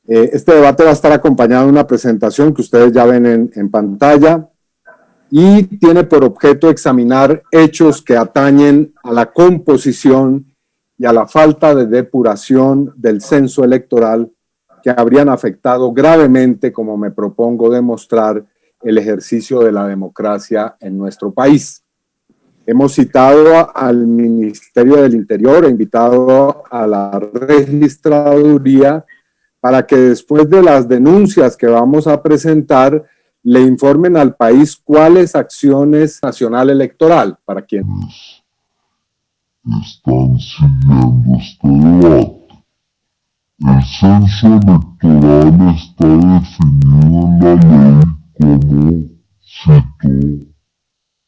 Este debate va a estar acompañado de una presentación que ustedes ya ven en pantalla y tiene por objeto examinar hechos que atañen a la composición y a la falta de depuración del censo electoral que habrían afectado gravemente, como me propongo demostrar, el ejercicio de la democracia en nuestro país. Hemos citado al Ministerio del Interior, invitado a la registraduría para que después de las denuncias que vamos a presentar, le informen al país cuáles acciones nacional electoral para quienes están siguiendo este debate. El censo electoral está definido en la ley como, cito,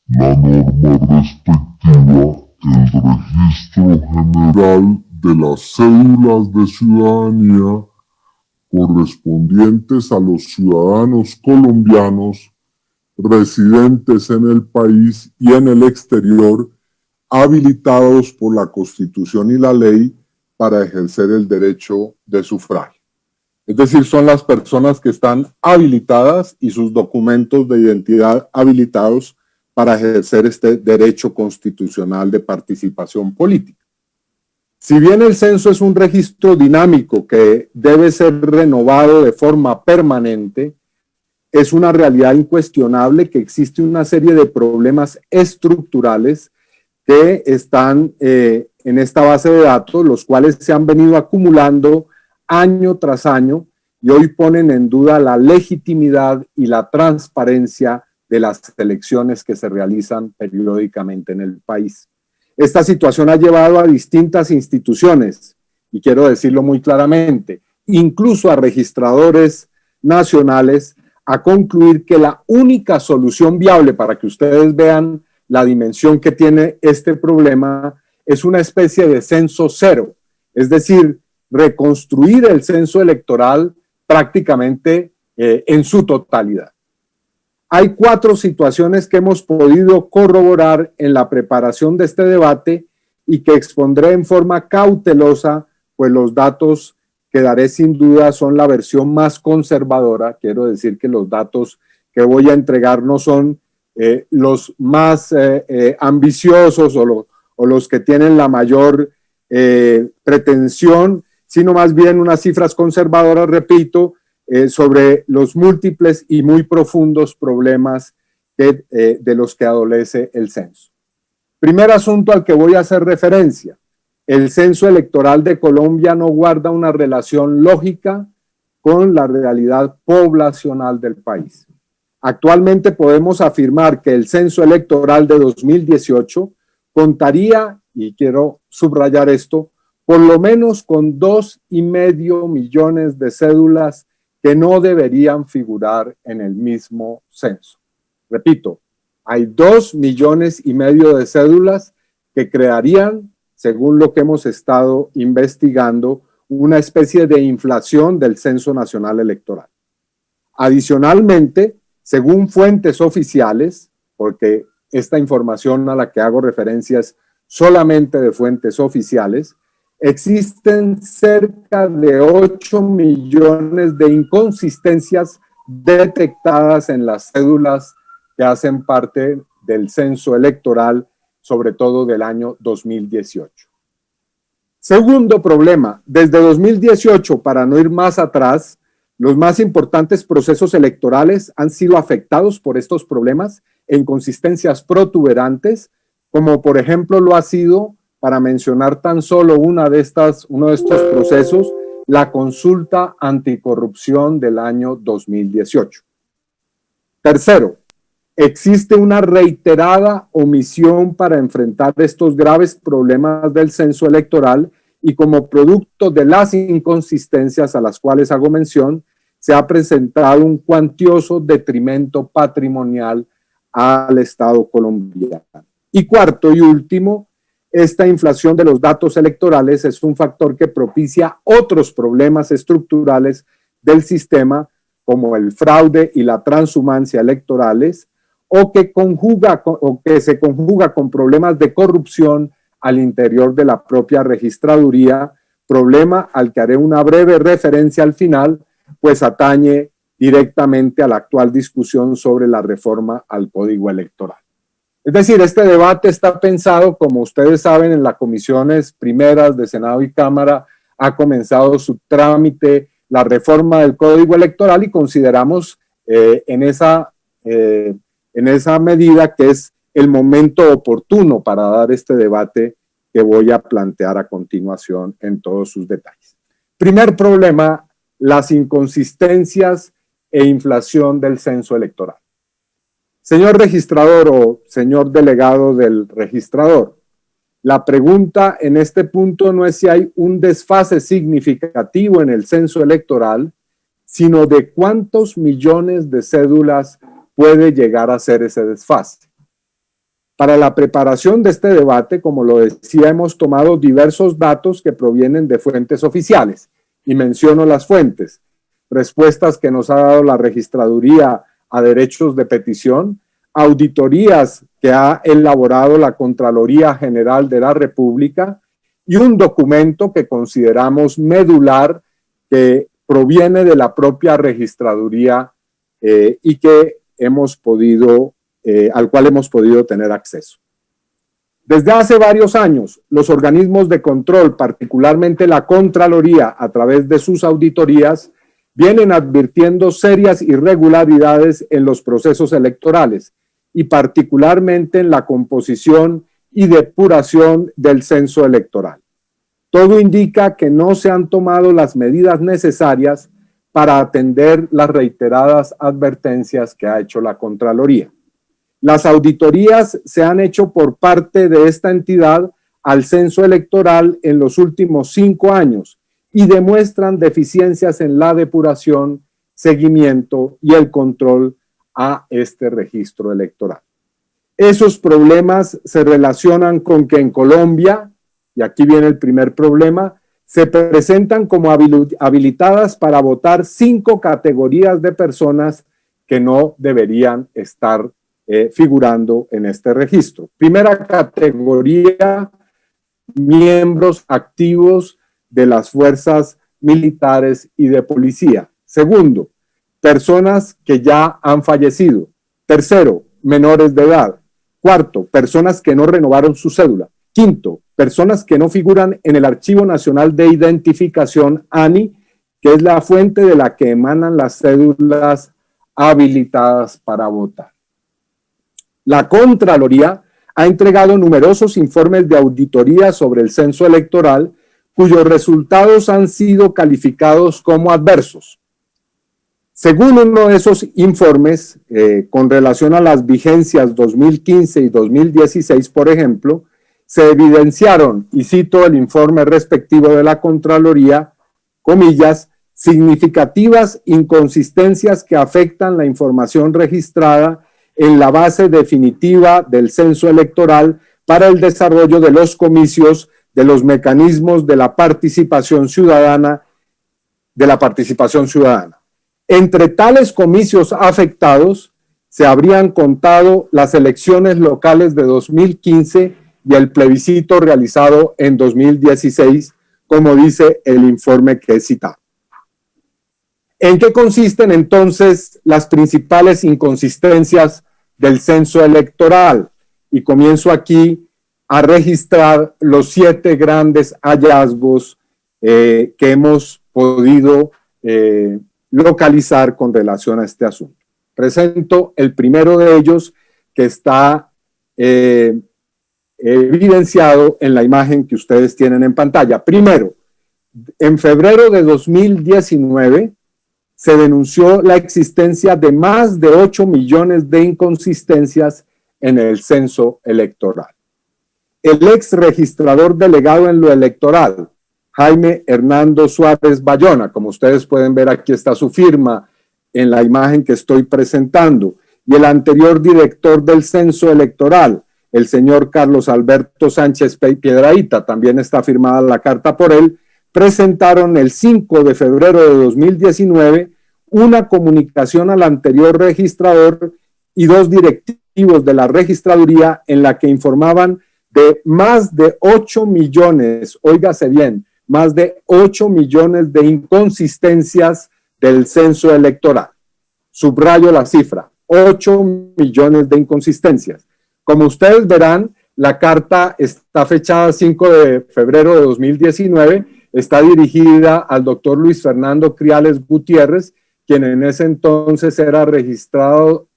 la norma respectiva, el registro general de las cédulas de ciudadanía correspondientes a los ciudadanos colombianos residentes en el país y en el exterior, habilitados por la Constitución y la ley para ejercer el derecho de sufragio. Es decir, son las personas que están habilitadas y sus documentos de identidad habilitados para ejercer este derecho constitucional de participación política. Si bien el censo es un registro dinámico que debe ser renovado de forma permanente, es una realidad incuestionable que existe una serie de problemas estructurales que están en esta base de datos, los cuales se han venido acumulando año tras año y hoy ponen en duda la legitimidad y la transparencia de las elecciones que se realizan periódicamente en el país. Esta situación ha llevado a distintas instituciones, y quiero decirlo muy claramente, incluso a registradores nacionales, a concluir que la única solución viable para que ustedes vean la dimensión que tiene este problema es una especie de censo cero, es decir, reconstruir el censo electoral prácticamente en su totalidad. Hay 4 situaciones que hemos podido corroborar en la preparación de este debate y que expondré en forma cautelosa, pues los datos que daré sin duda son la versión más conservadora. Quiero decir que los datos que voy a entregar no son los más ambiciosos o los que tienen la mayor pretensión, sino más bien unas cifras conservadoras, repito, sobre los múltiples y muy profundos problemas de los que adolece el censo. Primer asunto al que voy a hacer referencia: el censo electoral de Colombia no guarda una relación lógica con la realidad poblacional del país. Actualmente podemos afirmar que el censo electoral de 2018 contaría, y quiero subrayar esto, por lo menos con 2,5 millones de cédulas que no deberían figurar en el mismo censo. Repito, hay 2,5 millones de cédulas que crearían, según lo que hemos estado investigando, una especie de inflación del Censo Nacional Electoral. Adicionalmente, según fuentes oficiales, porque esta información a la que hago referencia es solamente de fuentes oficiales, existen cerca de 8 millones de inconsistencias detectadas en las cédulas que hacen parte del censo electoral, sobre todo del año 2018. Segundo problema: desde 2018, para no ir más atrás, los más importantes procesos electorales han sido afectados por estos problemas e inconsistencias protuberantes, como por ejemplo lo ha sido, para mencionar tan solo uno de estos procesos, la consulta anticorrupción del año 2018. Tercero, existe una reiterada omisión para enfrentar estos graves problemas del censo electoral y como producto de las inconsistencias a las cuales hago mención, se ha presentado un cuantioso detrimento patrimonial al Estado colombiano. Y cuarto y último, esta inflación de los datos electorales es un factor que propicia otros problemas estructurales del sistema, como el fraude y la transhumancia electorales, o que se conjuga con problemas de corrupción al interior de la propia registraduría, problema al que haré una breve referencia al final, pues atañe directamente a la actual discusión sobre la reforma al Código Electoral. Es decir, este debate está pensado, como ustedes saben, en las comisiones primeras de Senado y Cámara ha comenzado su trámite la reforma del Código Electoral y consideramos en esa medida que es el momento oportuno para dar este debate que voy a plantear a continuación en todos sus detalles. Primer problema, las inconsistencias e inflación del censo electoral. Señor registrador o señor delegado del registrador, la pregunta en este punto no es si hay un desfase significativo en el censo electoral, sino de cuántos millones de cédulas puede llegar a ser ese desfase. Para la preparación de este debate, como lo decía, hemos tomado diversos datos que provienen de fuentes oficiales, y menciono las fuentes: respuestas que nos ha dado la Registraduría a derechos de petición, auditorías que ha elaborado la Contraloría General de la República y un documento que consideramos medular que proviene de la propia Registraduría y que al cual hemos podido tener acceso. Desde hace varios años, los organismos de control, particularmente la Contraloría, a través de sus auditorías, vienen advirtiendo serias irregularidades en los procesos electorales y particularmente en la composición y depuración del censo electoral. Todo indica que no se han tomado las medidas necesarias para atender las reiteradas advertencias que ha hecho la Contraloría. Las auditorías se han hecho por parte de esta entidad al censo electoral en los últimos 5 años y demuestran deficiencias en la depuración, seguimiento y el control a este registro electoral. Esos problemas se relacionan con que en Colombia, y aquí viene el primer problema, se presentan como habilitadas para votar 5 categorías de personas que no deberían estar figurando en este registro. Primera categoría, miembros activos de las fuerzas militares y de policía. Segundo, personas que ya han fallecido. Tercero, menores de edad. Cuarto, personas que no renovaron su cédula. Quinto, personas que no figuran en el Archivo Nacional de Identificación, ANI, que es la fuente de la que emanan las cédulas habilitadas para votar. La Contraloría ha entregado numerosos informes de auditoría sobre el censo electoral, cuyos resultados han sido calificados como adversos. Según uno de esos informes, con relación a las vigencias 2015 y 2016, por ejemplo, se evidenciaron, y cito el informe respectivo de la Contraloría, comillas, significativas inconsistencias que afectan la información registrada en la base definitiva del censo electoral para el desarrollo de los comicios, de los mecanismos de la participación ciudadana, Entre tales comicios afectados se habrían contado las elecciones locales de 2015 y el plebiscito realizado en 2016, como dice el informe que he citado. ¿En qué consisten entonces las principales inconsistencias del censo electoral? Y comienzo aquí a registrar los 7 grandes hallazgos que hemos podido localizar con relación a este asunto. Presento el primero de ellos, que está evidenciado en la imagen que ustedes tienen en pantalla. Primero, en febrero de 2019 se denunció la existencia de más de 8 millones de inconsistencias en el censo electoral. El ex registrador delegado en lo electoral, Jaime Hernando Suárez Bayona, como ustedes pueden ver, aquí está su firma en la imagen que estoy presentando, y el anterior director del censo electoral, el señor Carlos Alberto Sánchez Piedrahíta, también está firmada la carta por él, presentaron el 5 de febrero de 2019 una comunicación al anterior registrador y 2 directivos de la registraduría en la que informaban de más de 8 millones, óigase bien, más de 8 millones de inconsistencias del censo electoral. Subrayo la cifra, 8 millones de inconsistencias. Como ustedes verán, la carta está fechada 5 de febrero de 2019, está dirigida al doctor Luis Fernando Criales Gutiérrez, quien en ese entonces era registrador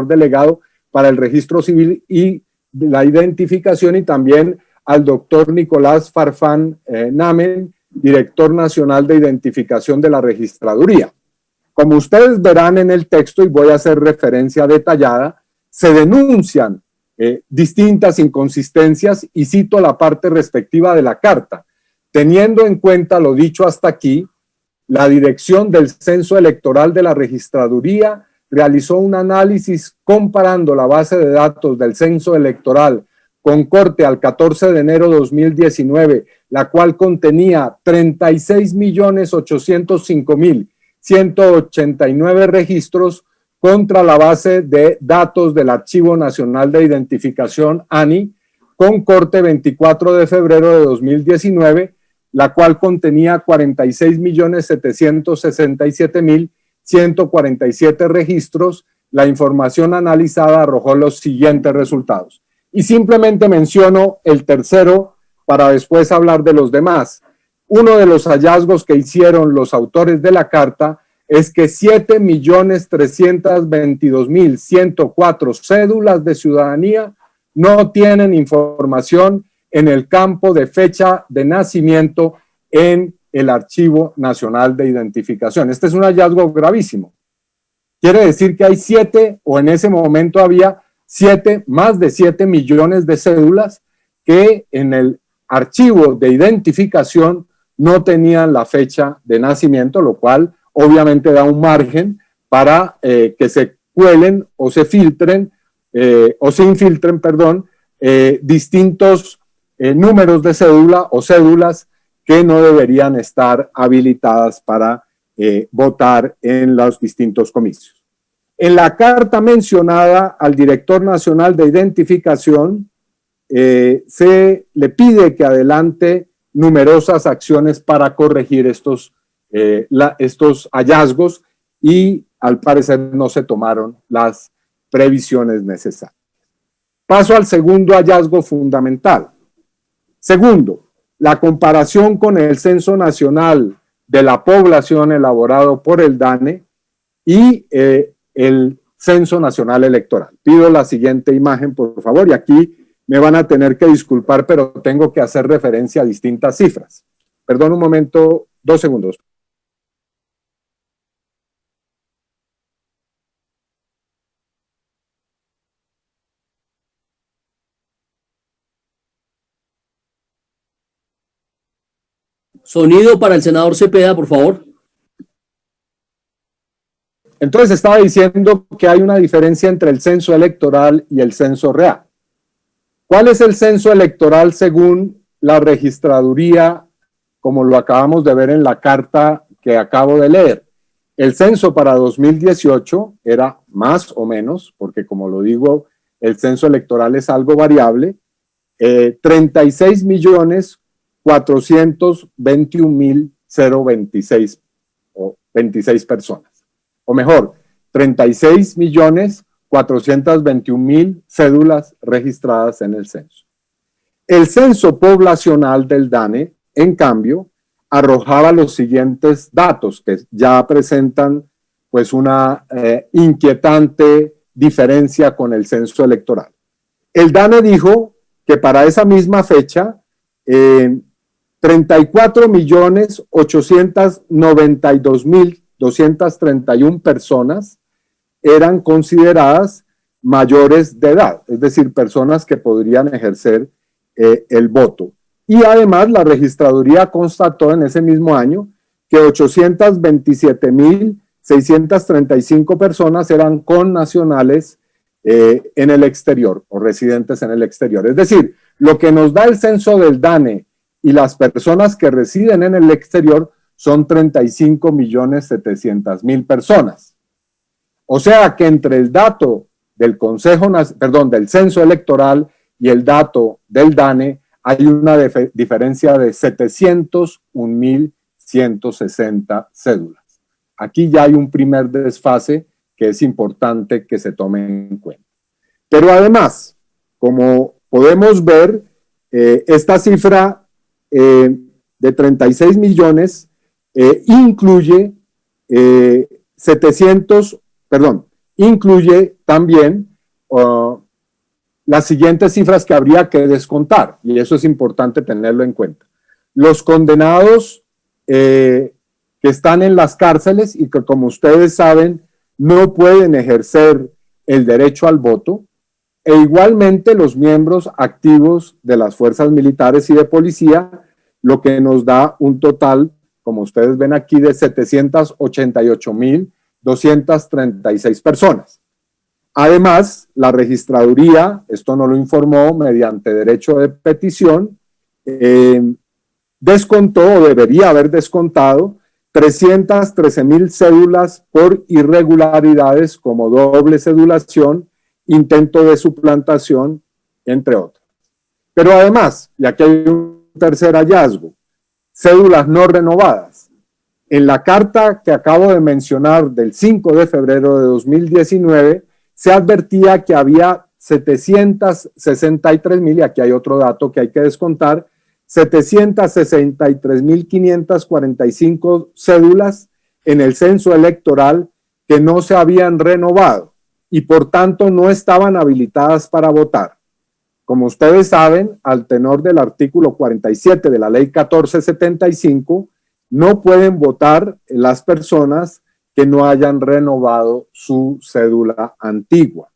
delegado para el registro civil y la identificación, y también al doctor Nicolás Farfán Namen, director nacional de identificación de la registraduría. Como ustedes verán en el texto, y voy a hacer referencia detallada, se denuncian distintas inconsistencias, y cito la parte respectiva de la carta. Teniendo en cuenta lo dicho hasta aquí, la Dirección del Censo Electoral de la Registraduría realizó un análisis comparando la base de datos del censo electoral con corte al 14 de enero de 2019, la cual contenía 36.805.189 registros, contra la base de datos del Archivo Nacional de Identificación, ANI, con corte 24 de febrero de 2019, la cual contenía 46.767.147 registros. La información analizada arrojó los siguientes resultados. Y simplemente menciono el tercero para después hablar de los demás. Uno de los hallazgos que hicieron los autores de la carta es que 7.322.104 cédulas de ciudadanía no tienen información en el campo de fecha de nacimiento en el Archivo Nacional de Identificación. Este es un hallazgo gravísimo. Quiere decir que hay en ese momento había más de 7 millones de cédulas que en el archivo de identificación no tenían la fecha de nacimiento, lo cual obviamente da un margen para que se cuelen o se filtren, distintos números de cédula o cédulas que no deberían estar habilitadas para votar en los distintos comicios. En la carta mencionada al director nacional de identificación, se le pide que adelante numerosas acciones para corregir estos hallazgos, y al parecer no se tomaron las previsiones necesarias. Paso al segundo hallazgo fundamental. Segundo, la comparación con el Censo Nacional de la Población elaborado por el DANE y el Censo Nacional Electoral. Pido la siguiente imagen, por favor, y aquí me van a tener que disculpar, pero tengo que hacer referencia a distintas cifras. Perdón un momento, 2 segundos. Sonido para el senador Cepeda, por favor. Entonces estaba diciendo que hay una diferencia entre el censo electoral y el censo real. ¿Cuál es el censo electoral según la registraduría, como lo acabamos de ver en la carta que acabo de leer? El censo para 2018 era más o menos, porque como lo digo, el censo electoral es algo variable, 36.421.026 o 26 personas. O mejor, 36.421.000 cédulas registradas en el censo. El censo poblacional del DANE, en cambio, arrojaba los siguientes datos que ya presentan pues una inquietante diferencia con el censo electoral. El DANE dijo que para esa misma fecha 34.892.231 personas eran consideradas mayores de edad, es decir, personas que podrían ejercer el voto. Y además la registraduría constató en ese mismo año que 827.635 personas eran connacionales en el exterior o residentes en el exterior. Es decir, lo que nos da el censo del DANE y las personas que residen en el exterior son 35.700.000 personas. O sea que entre el dato del del censo electoral y el dato del DANE hay una diferencia de 701.160 cédulas. Aquí ya hay un primer desfase que es importante que se tome en cuenta. Pero además, como podemos ver, esta cifra de 36 millones incluye incluye también las siguientes cifras que habría que descontar, y eso es importante tenerlo en cuenta. Los condenados que están en las cárceles y que, como ustedes saben, no pueden ejercer el derecho al voto, e igualmente los miembros activos de las fuerzas militares y de policía, lo que nos da un total, como ustedes ven aquí, de 788.236 personas. Además, la registraduría, esto no lo informó mediante derecho de petición, descontó o debería haber descontado 313.000 cédulas por irregularidades como doble cedulación, intento de suplantación, entre otras. Pero además, y aquí hay un tercer hallazgo, cédulas no renovadas. En la carta que acabo de mencionar del 5 de febrero de 2019, se advertía que había 763.000, y aquí hay otro dato que hay que descontar, 763.545 cédulas en el censo electoral que no se habían renovado y por tanto no estaban habilitadas para votar. Como ustedes saben, al tenor del artículo 47 de la ley 1475, no pueden votar las personas que no hayan renovado su cédula antigua.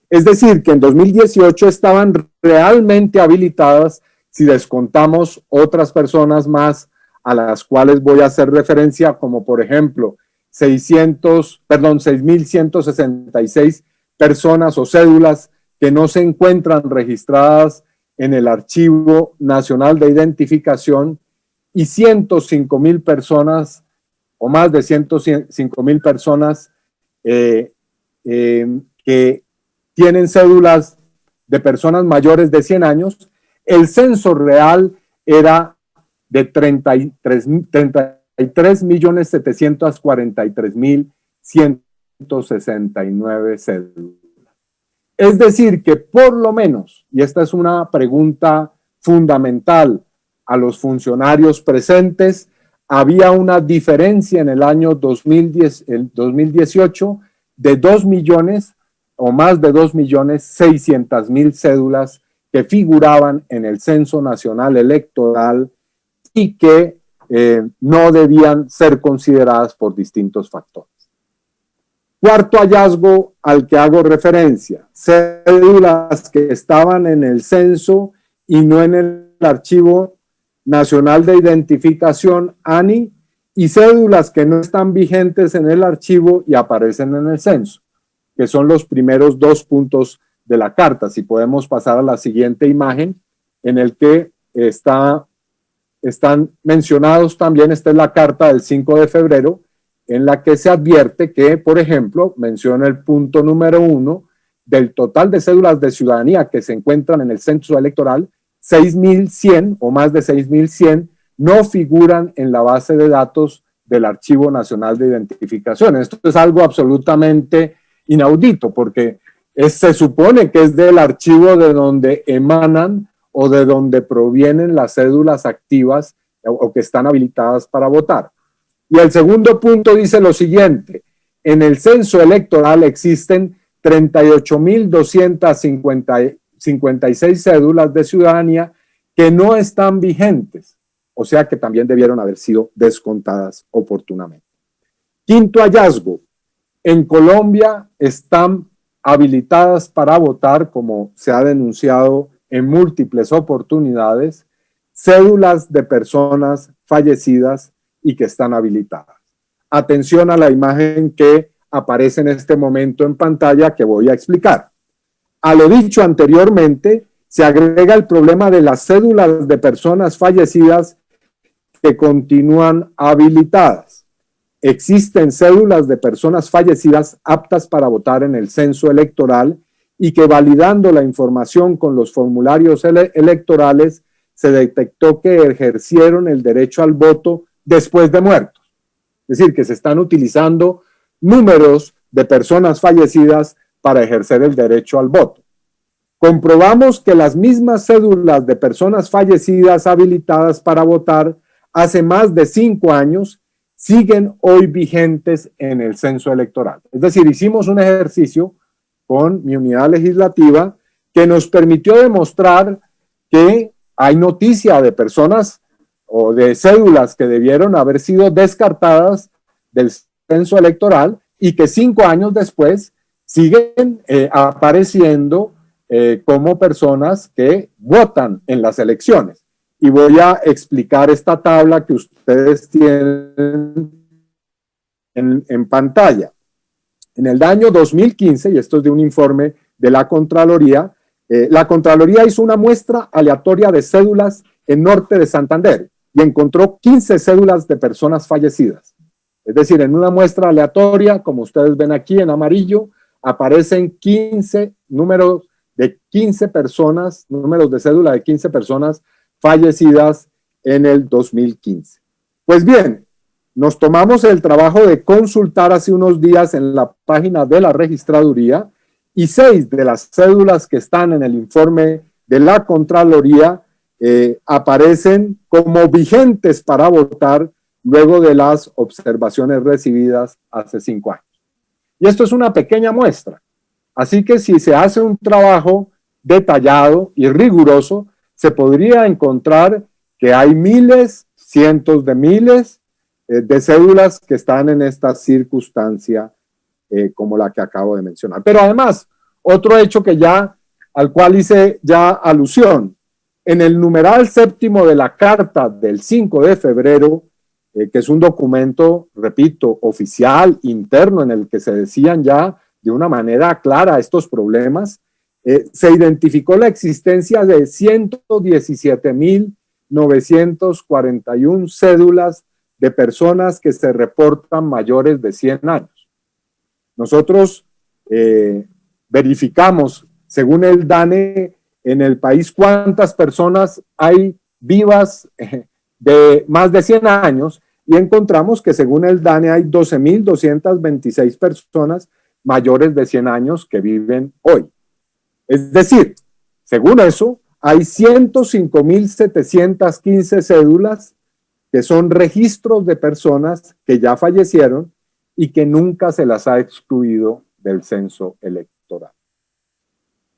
Es decir, que en 2018 estaban realmente habilitadas si descontamos otras personas más a las cuales voy a hacer referencia, como por ejemplo 6.166 personas o cédulas que no se encuentran registradas en el Archivo Nacional de Identificación y 105.000 personas o más de 105.000 personas que tienen cédulas de personas mayores de 100 años, el censo real era de 33.743.169 cédulas. Es decir, que por lo menos, y esta es una pregunta fundamental a los funcionarios presentes, había una diferencia en el año 2018 de 2 millones o más de 2.600.000 cédulas que figuraban en el Censo Nacional Electoral y que no debían ser consideradas por distintos factores. Cuarto hallazgo al que hago referencia, cédulas que estaban en el censo y no en el Archivo Nacional de Identificación, ANI, y cédulas que no están vigentes en el archivo y aparecen en el censo, que son los primeros dos puntos de la carta. Si podemos pasar a la siguiente imagen, en el que están mencionados también, esta es la carta del 5 de febrero, en la que se advierte que, por ejemplo, menciona el punto número 1, del total de cédulas de ciudadanía que se encuentran en el censo electoral, 6.100 o más de 6.100 no figuran en la base de datos del Archivo Nacional de Identificación. Esto es algo absolutamente inaudito porque se supone que es del archivo de donde emanan o de donde provienen las cédulas activas o que están habilitadas para votar. Y el segundo punto dice lo siguiente: en el censo electoral existen 38.256 cédulas de ciudadanía que no están vigentes, o sea que también debieron haber sido descontadas oportunamente. Quinto hallazgo: en Colombia están habilitadas para votar, como se ha denunciado en múltiples oportunidades, cédulas de personas fallecidas y que están habilitadas. Atención a la imagen que aparece en este momento en pantalla que voy a explicar. A lo dicho anteriormente, se agrega el problema de las cédulas de personas fallecidas que continúan habilitadas. Existen cédulas de personas fallecidas aptas para votar en el censo electoral y que validando la información con los formularios electorales se detectó que ejercieron el derecho al voto después de muertos. Es decir, que se están utilizando números de personas fallecidas para ejercer el derecho al voto. Comprobamos que las mismas cédulas de personas fallecidas habilitadas para votar hace más de 5 años siguen hoy vigentes en el censo electoral. Es decir, hicimos un ejercicio con mi unidad legislativa que nos permitió demostrar que hay noticia de personas o de cédulas que debieron haber sido descartadas del censo electoral y que 5 años después siguen apareciendo como personas que votan en las elecciones. Y voy a explicar esta tabla que ustedes tienen en pantalla. En el año 2015, y esto es de un informe de la Contraloría hizo una muestra aleatoria de cédulas en Norte de Santander y encontró 15 cédulas de personas fallecidas. Es decir, en una muestra aleatoria, como ustedes ven aquí en amarillo, aparecen 15 números de 15 personas, números de cédula de 15 personas fallecidas en el 2015. Pues bien, nos tomamos el trabajo de consultar hace unos días en la página de la registraduría y 6 de las cédulas que están en el informe de la Contraloría aparecen como vigentes para votar luego de las observaciones recibidas hace 5 años. Y esto es una pequeña muestra. Así que si se hace un trabajo detallado y riguroso, se podría encontrar que hay miles, cientos de miles de cédulas que están en esta circunstancia como la que acabo de mencionar. Pero además, otro hecho al cual hice ya alusión, en el numeral 7º de la carta del 5 de febrero, que es un documento, repito, oficial, interno, en el que se decían ya de una manera clara estos problemas, se identificó la existencia de 117.941 cédulas de personas que se reportan mayores de 100 años. Nosotros verificamos, según el DANE, en el país cuántas personas hay vivas de más de 100 años y encontramos que según el DANE hay 12.226 personas mayores de 100 años que viven hoy. Es decir, según eso, hay 105.715 cédulas que son registros de personas que ya fallecieron y que nunca se las ha excluido del censo electoral.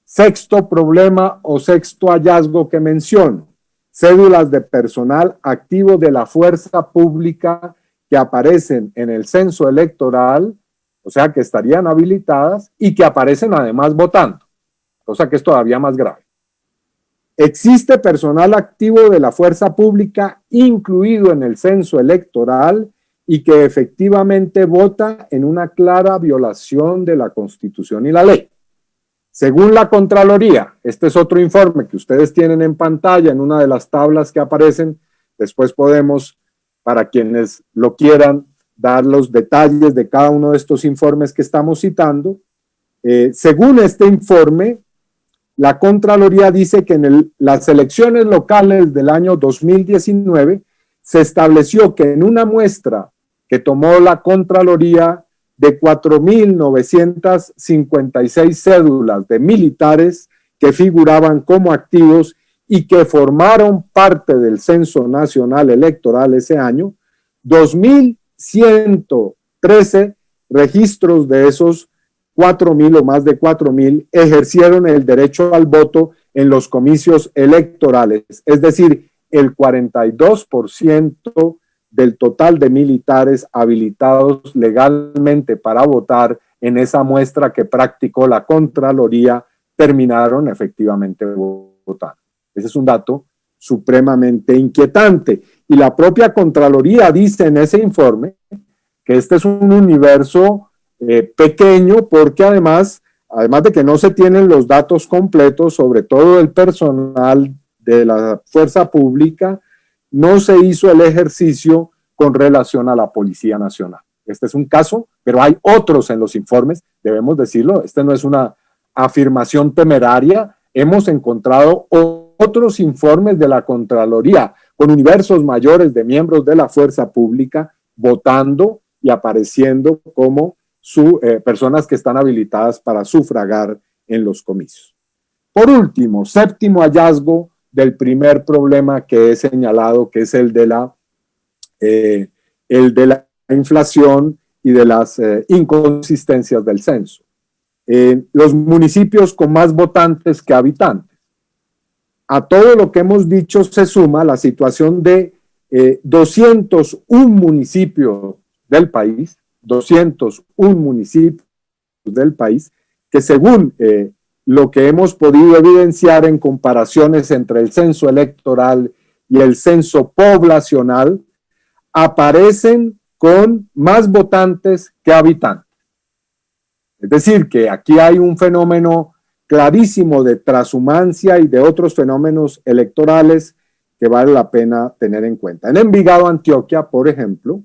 Sexto problema o sexto hallazgo que menciono, cédulas de personal activo de la fuerza pública que aparecen en el censo electoral, o sea que estarían habilitadas y que aparecen además votando, cosa que es todavía más grave. Existe personal activo de la fuerza pública incluido en el censo electoral y que efectivamente vota en una clara violación de la Constitución y la ley. Según la Contraloría, este es otro informe que ustedes tienen en pantalla en una de las tablas que aparecen, después podemos, para quienes lo quieran, dar los detalles de cada uno de estos informes que estamos citando. Según este informe, la Contraloría dice que en las elecciones locales del año 2019 se estableció que en una muestra que tomó la Contraloría de 4.956 cédulas de militares que figuraban como activos y que formaron parte del Censo Nacional Electoral ese año, 2.113 registros de esos 4.000 o más de 4.000 ejercieron el derecho al voto en los comicios electorales, es decir, el 42% del total de militares habilitados legalmente para votar en esa muestra que practicó la Contraloría terminaron efectivamente votando. Ese es un dato supremamente inquietante. Y la propia Contraloría dice en ese informe que este es un universo pequeño porque además de que no se tienen los datos completos, sobre todo el personal de la fuerza pública, no se hizo el ejercicio con relación a la Policía Nacional. Este es un caso, pero hay otros en los informes, debemos decirlo, este no es una afirmación temeraria. Hemos encontrado otros informes de la Contraloría con universos mayores de miembros de la fuerza pública votando y apareciendo como personas que están habilitadas para sufragar en los comicios. Por último, séptimo hallazgo del primer problema que he señalado, que es el de la inflación y de las inconsistencias del censo. Los municipios con más votantes que habitantes. A todo lo que hemos dicho se suma la situación de 201 municipios del país, 201 municipios del país, que según lo que hemos podido evidenciar en comparaciones entre el censo electoral y el censo poblacional, aparecen con más votantes que habitantes. Es decir, que aquí hay un fenómeno clarísimo de transhumancia y de otros fenómenos electorales que vale la pena tener en cuenta. En Envigado, Antioquia, por ejemplo,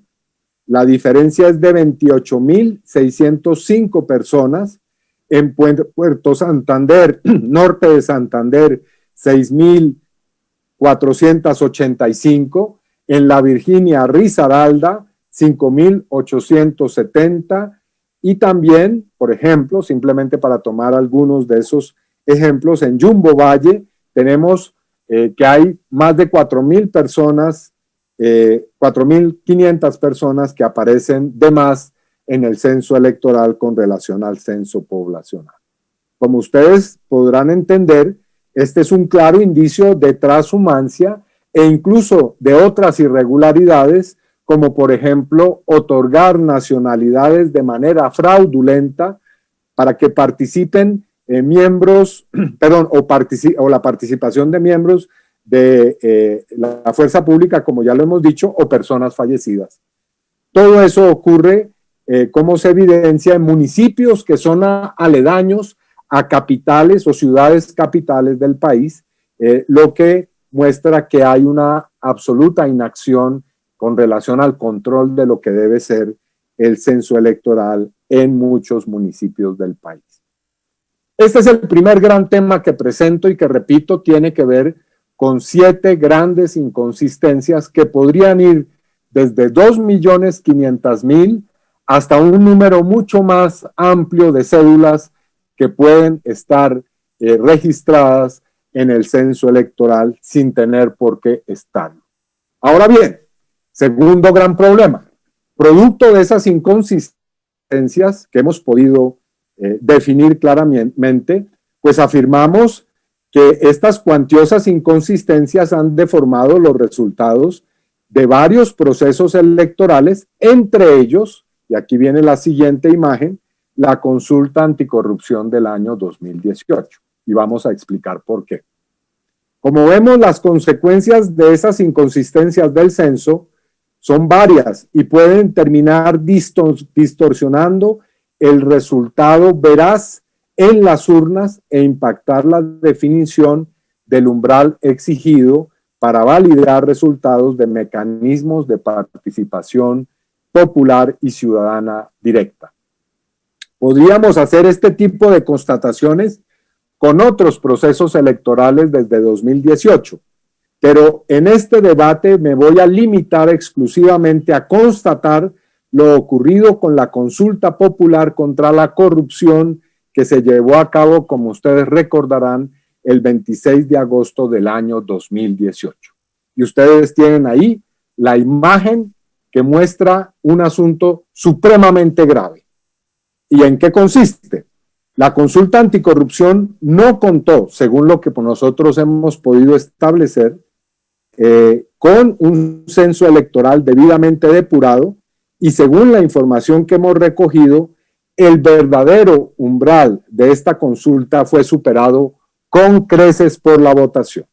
la diferencia es de 28.605 personas. En Puerto Santander, norte de Santander, 6.485. En la Virginia Risaralda, 5.870. Y también, por ejemplo, simplemente para tomar algunos de esos ejemplos, en Jumbo Valle tenemos que hay más de 4.000 personas, 4.500 personas que aparecen de más en el censo electoral con relación al censo poblacional. Como ustedes podrán entender, este es un claro indicio de transhumancia e incluso de otras irregularidades, como por ejemplo otorgar nacionalidades de manera fraudulenta para que participen miembros, o la participación de miembros de la fuerza pública, como ya lo hemos dicho, o personas fallecidas. Todo eso ocurre, como se evidencia, en municipios que son aledaños a capitales o ciudades capitales del país, lo que muestra que hay una absoluta inacción con relación al control de lo que debe ser el censo electoral en muchos municipios del país. Este es el primer gran tema que presento y que, repito, tiene que ver con 7 grandes inconsistencias que podrían ir desde 2.500.000 hasta un número mucho más amplio de cédulas que pueden estar registradas en el censo electoral sin tener por qué estarlo. Ahora bien, segundo gran problema, producto de esas inconsistencias que hemos podido definir claramente, pues afirmamos que estas cuantiosas inconsistencias han deformado los resultados de varios procesos electorales, entre ellos, y aquí viene la siguiente imagen, la consulta anticorrupción del año 2018. Y vamos a explicar por qué. Como vemos, las consecuencias de esas inconsistencias del censo son varias y pueden terminar distorsionando el resultado veraz en las urnas e impactar la definición del umbral exigido para validar resultados de mecanismos de participación popular y ciudadana directa. Podríamos hacer este tipo de constataciones con otros procesos electorales desde 2018, pero en este debate me voy a limitar exclusivamente a constatar lo ocurrido con la consulta popular contra la corrupción que se llevó a cabo, como ustedes recordarán, el 26 de agosto del año 2018. Y ustedes tienen ahí la imagen que muestra un asunto supremamente grave. ¿Y en qué consiste? La consulta anticorrupción no contó, según lo que nosotros hemos podido establecer, con un censo electoral debidamente depurado y según la información que hemos recogido, el verdadero umbral de esta consulta fue superado con creces por la votación.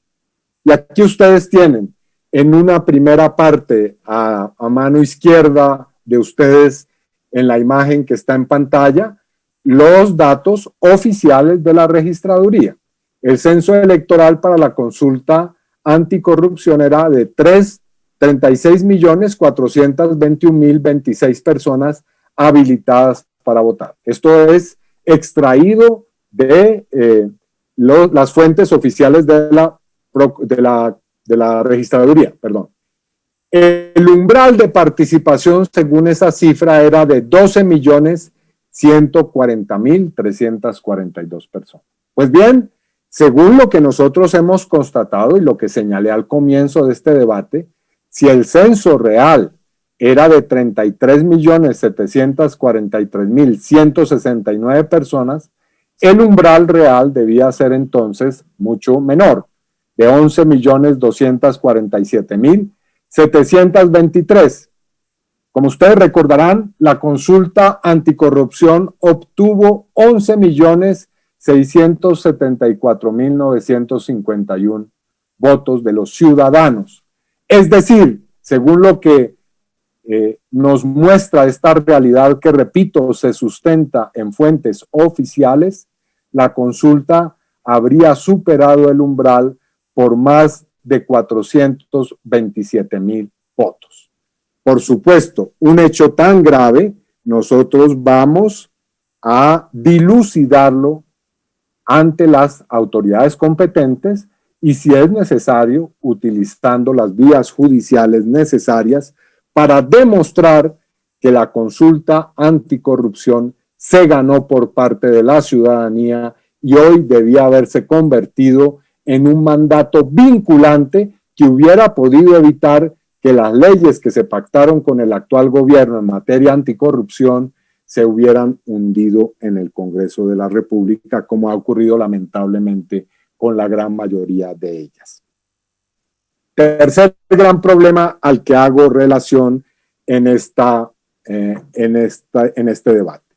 Y aquí ustedes tienen en una primera parte a mano izquierda de ustedes en la imagen que está en pantalla, los datos oficiales de la registraduría. El censo electoral para la consulta anticorrupción era de 36.421.026 personas habilitadas para votar. Esto es extraído de las fuentes oficiales de la registraduría, perdón. El umbral de participación, según esa cifra, era de 12.140.342 personas. Pues bien, según lo que nosotros hemos constatado y lo que señalé al comienzo de este debate, si el censo real era de 33.743.169 personas, el umbral real debía ser entonces mucho menor, de 11.247.723. Como ustedes recordarán, la consulta anticorrupción obtuvo 11.674.951 votos de los ciudadanos. Es decir, según lo que nos muestra esta realidad que, repito, se sustenta en fuentes oficiales, la consulta habría superado el umbral por más de 427.000 votos. Por supuesto, un hecho tan grave, nosotros vamos a dilucidarlo ante las autoridades competentes y, si es necesario, utilizando las vías judiciales necesarias para demostrar que la consulta anticorrupción se ganó por parte de la ciudadanía y hoy debía haberse convertido en un mandato vinculante que hubiera podido evitar que las leyes que se pactaron con el actual gobierno en materia anticorrupción se hubieran hundido en el Congreso de la República, como ha ocurrido lamentablemente con la gran mayoría de ellas. Tercer gran problema al que hago relación en este debate.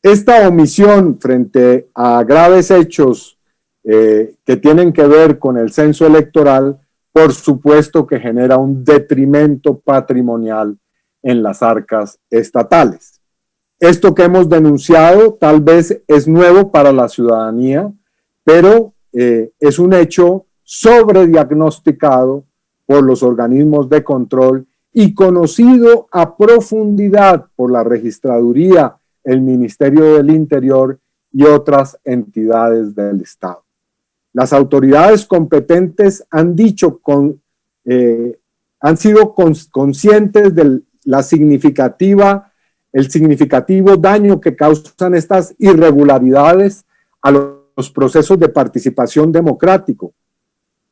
Esta omisión frente a graves hechos que tienen que ver con el censo electoral, por supuesto que genera un detrimento patrimonial en las arcas estatales. Esto que hemos denunciado tal vez es nuevo para la ciudadanía, pero es un hecho sobrediagnosticado por los organismos de control y conocido a profundidad por la Registraduría, el Ministerio del Interior y otras entidades del Estado. Las autoridades competentes han dicho han sido conscientes de el significativo daño que causan estas irregularidades a los procesos de participación democrático.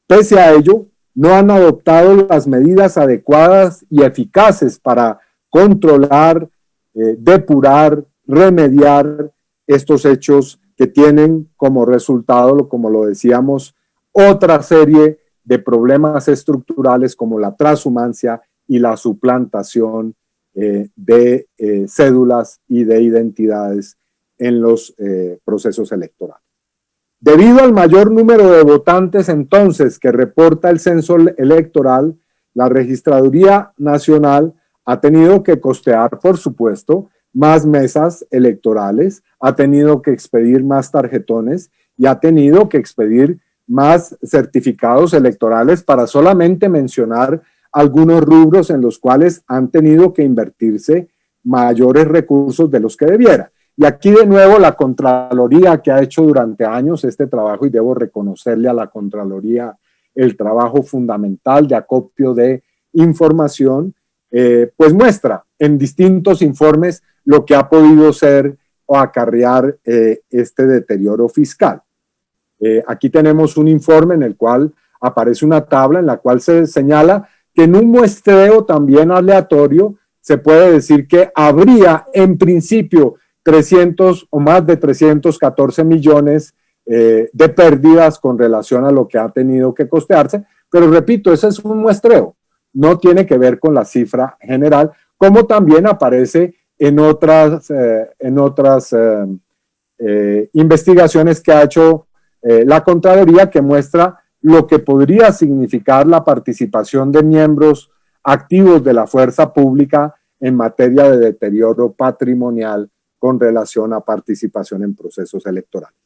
Pese a ello, no han adoptado las medidas adecuadas y eficaces para controlar, depurar, remediar estos hechos que tienen como resultado, como lo decíamos, otra serie de problemas estructurales como la transhumancia y la suplantación de cédulas y de identidades en los procesos electorales. Debido al mayor número de votantes entonces que reporta el censo electoral, la Registraduría Nacional ha tenido que costear, por supuesto, más mesas electorales, ha tenido que expedir más tarjetones y ha tenido que expedir más certificados electorales, para solamente mencionar algunos rubros en los cuales han tenido que invertirse mayores recursos de los que debiera. Y aquí de nuevo la Contraloría, que ha hecho durante años este trabajo, y debo reconocerle a la Contraloría el trabajo fundamental de acopio de información, pues muestra en distintos informes lo que ha podido ser o acarrear este deterioro fiscal. Aquí tenemos un informe en el cual aparece una tabla en la cual se señala que en un muestreo también aleatorio se puede decir que habría en principio 300 o más de 314 millones de pérdidas con relación a lo que ha tenido que costearse, pero repito, ese es un muestreo, no tiene que ver con la cifra general, como también aparece en otras investigaciones que ha hecho la Contraloría, que muestra lo que podría significar la participación de miembros activos de la fuerza pública en materia de deterioro patrimonial con relación a participación en procesos electorales.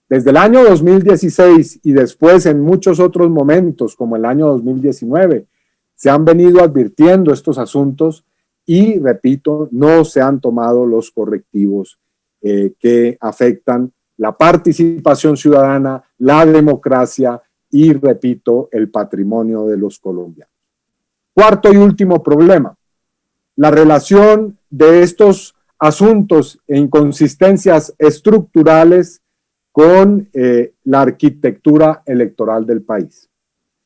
Desde el año 2016 y después en muchos otros momentos, como el año 2019, se han venido advirtiendo estos asuntos y, repito, no se han tomado los correctivos que afectan la participación ciudadana, la democracia y, repito, el patrimonio de los colombianos. Cuarto y último problema, la relación de estos asuntos e inconsistencias estructurales con la arquitectura electoral del país.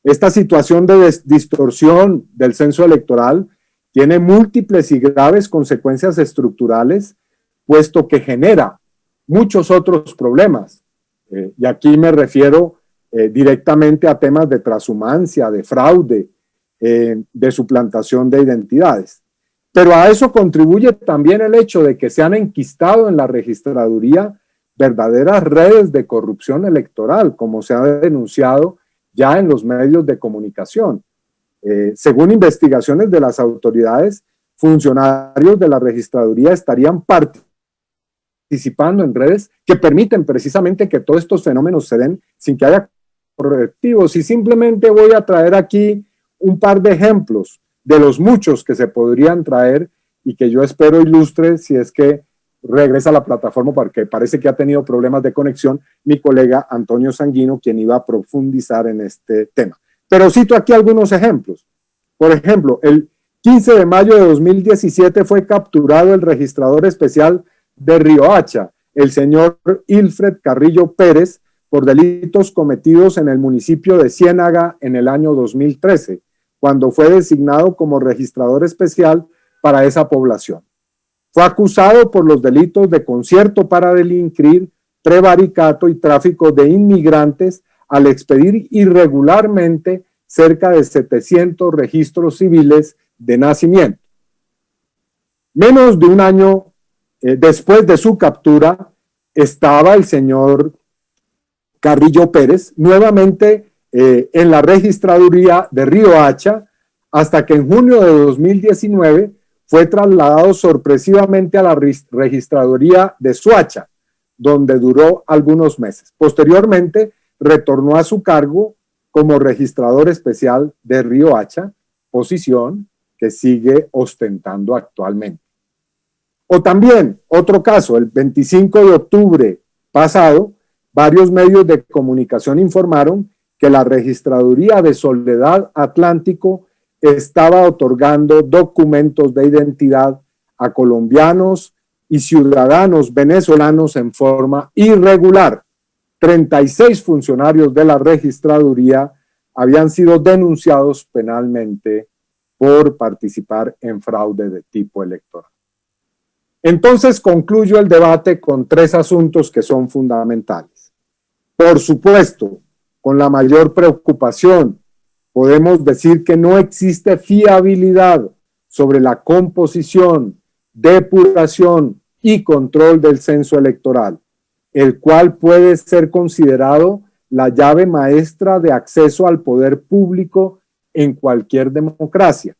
Esta situación de distorsión del censo electoral tiene múltiples y graves consecuencias estructurales, puesto que genera muchos otros problemas. Y aquí me refiero directamente a temas de transhumancia, de fraude, de suplantación de identidades. Pero a eso contribuye también el hecho de que se han enquistado en la registraduría verdaderas redes de corrupción electoral, como se ha denunciado ya en los medios de comunicación. Según investigaciones de las autoridades, funcionarios de la registraduría estarían participando en redes que permiten precisamente que todos estos fenómenos se den sin que haya correctivos. Y simplemente voy a traer aquí un par de ejemplos de los muchos que se podrían traer y que yo espero ilustre si es que regresa a la plataforma, porque parece que ha tenido problemas de conexión mi colega Antonio Sanguino, quien iba a profundizar en este tema. Pero cito aquí algunos ejemplos. Por ejemplo, el 15 de mayo de 2017 fue capturado el registrador especial de Riohacha, el señor Ilfred Carrillo Pérez, por delitos cometidos en el municipio de Ciénaga en el año 2013, cuando fue designado como registrador especial para esa población. Fue acusado por los delitos de concierto para delinquir, prevaricato y tráfico de inmigrantes al expedir irregularmente cerca de 700 registros civiles de nacimiento. Menos de un año después de su captura, estaba el señor Carrillo Pérez nuevamente en la registraduría de Riohacha, hasta que en junio de 2019 fue trasladado sorpresivamente a la registraduría de Soacha, donde duró algunos meses. Posteriormente, retornó a su cargo como registrador especial de Riohacha, posición que sigue ostentando actualmente. O también, otro caso, el 25 de octubre pasado, varios medios de comunicación informaron que la registraduría de Soledad Atlántico estaba otorgando documentos de identidad a colombianos y ciudadanos venezolanos en forma irregular. 36 funcionarios de la registraduría habían sido denunciados penalmente por participar en fraude de tipo electoral. Entonces concluyo el debate con tres asuntos que son fundamentales. Por supuesto, con la mayor preocupación, podemos decir que no existe fiabilidad sobre la composición, depuración y control del censo electoral, el cual puede ser considerado la llave maestra de acceso al poder público en cualquier democracia.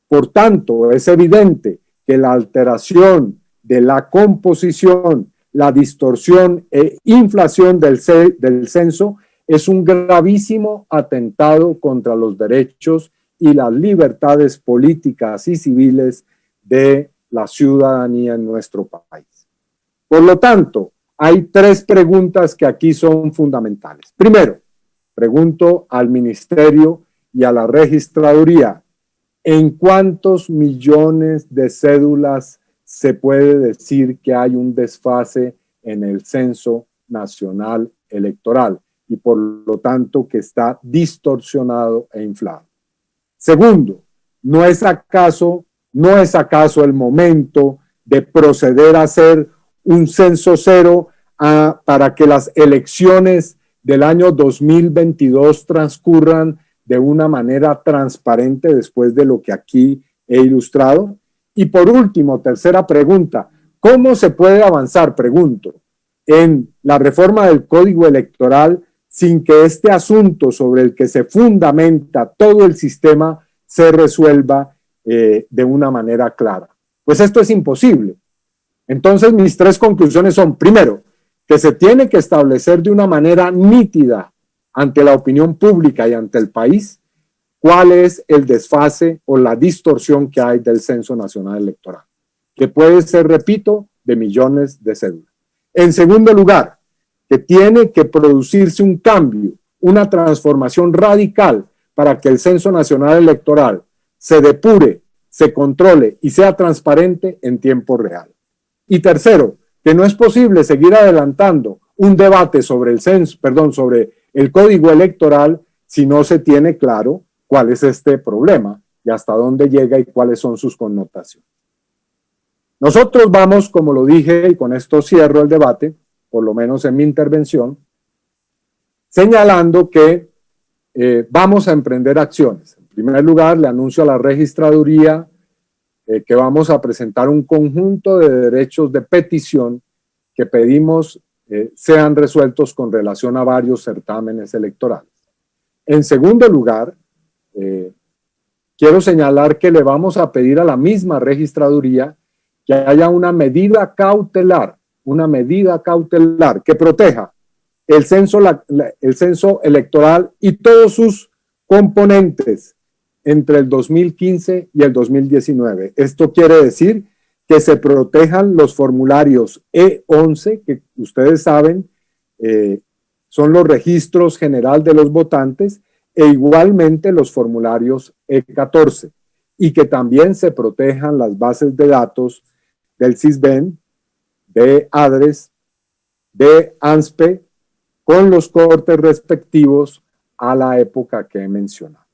Por tanto, es evidente que la alteración de la composición, la distorsión e inflación del censo es un gravísimo atentado contra los derechos y las libertades políticas y civiles de la ciudadanía en nuestro país. Por lo tanto, hay tres preguntas que aquí son fundamentales. Primero, pregunto al Ministerio y a la Registraduría, ¿en cuántos millones de cédulas se puede decir que hay un desfase en el Censo Nacional Electoral y por lo tanto que está distorsionado e inflado? Segundo, ¿no es acaso el momento de proceder a hacer un censo cero para que las elecciones del año 2022 transcurran de una manera transparente después de lo que aquí he ilustrado? Y por último, tercera pregunta, ¿cómo se puede avanzar, pregunto, en la reforma del Código Electoral sin que este asunto sobre el que se fundamenta todo el sistema se resuelva de una manera clara? Pues esto es imposible. Entonces mis tres conclusiones son, primero, que se tiene que establecer de una manera nítida ante la opinión pública y ante el país cuál es el desfase o la distorsión que hay del Censo Nacional Electoral, que puede ser, repito, de millones de cédulas. En segundo lugar, que tiene que producirse un cambio, una transformación radical para que el Censo Nacional Electoral se depure, se controle y sea transparente en tiempo real. Y tercero, que no es posible seguir adelantando un debate sobre sobre el código electoral si no se tiene claro cuál es este problema y hasta dónde llega y cuáles son sus connotaciones. Nosotros vamos, como lo dije, y con esto cierro el debate, por lo menos en mi intervención, señalando que vamos a emprender acciones. En primer lugar, le anuncio a la registraduría que vamos a presentar un conjunto de derechos de petición que pedimos sean resueltos con relación a varios certámenes electorales. En segundo lugar, quiero señalar que le vamos a pedir a la misma registraduría que haya una medida cautelar que proteja el censo electoral y todos sus componentes entre el 2015 y el 2019. Esto quiere decir que se protejan los formularios E11, que ustedes saben son los registros general de los votantes, e igualmente los formularios E14, y que también se protejan las bases de datos del CISBEN, de ADRES, de ANSPE, con los cortes respectivos a la época que he mencionado.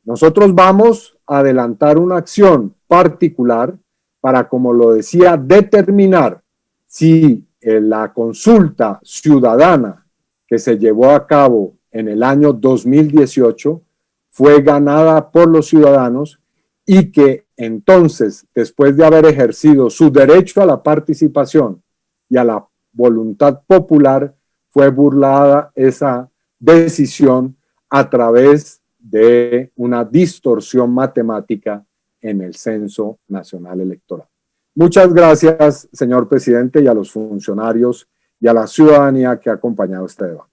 Nosotros vamos a adelantar una acción particular para, como lo decía, determinar si la consulta ciudadana que se llevó a cabo en el año 2018 fue ganada por los ciudadanos y que entonces, después de haber ejercido su derecho a la participación y a la voluntad popular, fue burlada esa decisión a través de una distorsión matemática en el Censo Nacional Electoral. Muchas gracias, señor presidente, y a los funcionarios y a la ciudadanía que ha acompañado este debate.